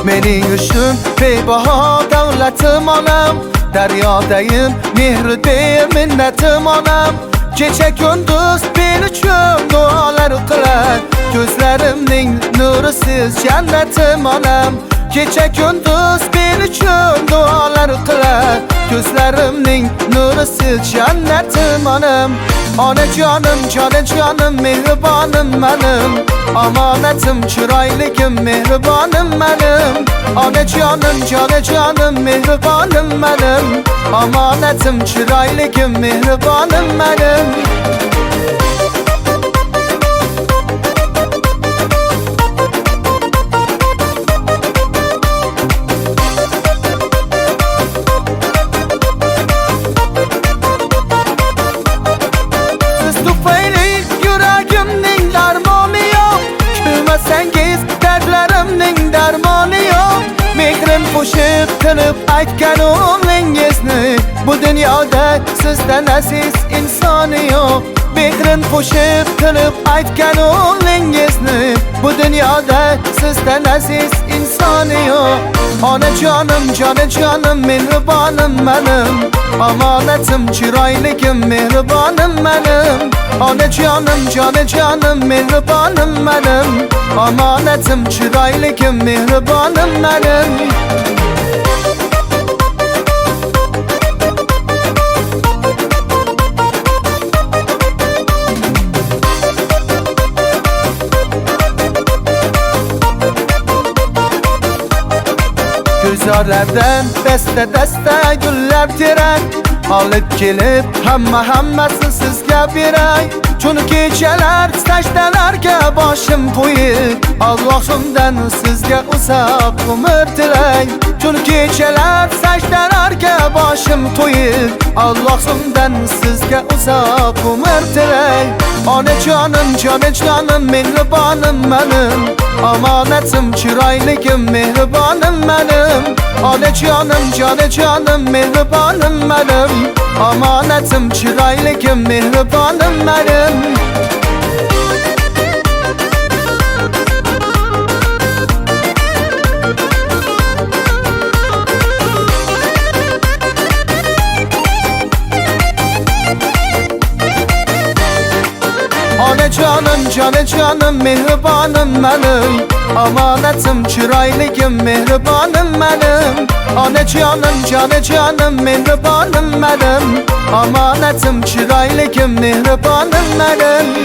Mening uchun bebaho davlatim onam, daryodayim mehri ber minnatim onam. Kecha kunduz men uchun duolar qilar, ko'zlarimning nuri siz jannatim onam. Kecha kunduz men uchun duolar qilar, ko'zlarimning nuri siz jannatim onam. Onajonim, jonajonim, mehribonim menim, omonatim, chiroyligim, mehribonim menim. Onajonim, jonajonim, mehribonim menim, omonatim, chiroyligim, mehribonim menim. Qo'shib qilib aytgan o'g'lingizni, bu dunyoda sizdan aziz insoni yo'q. Mehrin qo'shib qilib aytgan o'g'lingizni, bu dunyoda sizdan aziz insoni yo'q. Onajonim, jonajonim, mehribonim menim, omonatim, chiroyligim, mehribonim menim. Onajonim, jonajonim, mehribonim menim, omonatim, chiroyligim, mehribonim menim. Gulzorlardan dasta gullar terak, olib kelib hammasi sizga beray. Chunki kechalar sajdalarga boshim qo'yib, Allohimdan sizga uzoq umr tilay. Chunki kechalar sajdalarga boshim qo'yib, Allohimdan sizga uzoq umr tilay. Onajonim, jonajonim, mehribonim menim, omonatim, chiroyligim, mehribonim menim. Onajonim, jonajonim, mehribonim menim, omonatim, chiroyligim, mehribonim menim. Onajonim, jonajonim, mehribonim menim, omonatim, chiroyligim, mehribonim menim. Onajonim, jonajonim, mehribonim menim, omonatim, chiroyligim, mehribonim menim.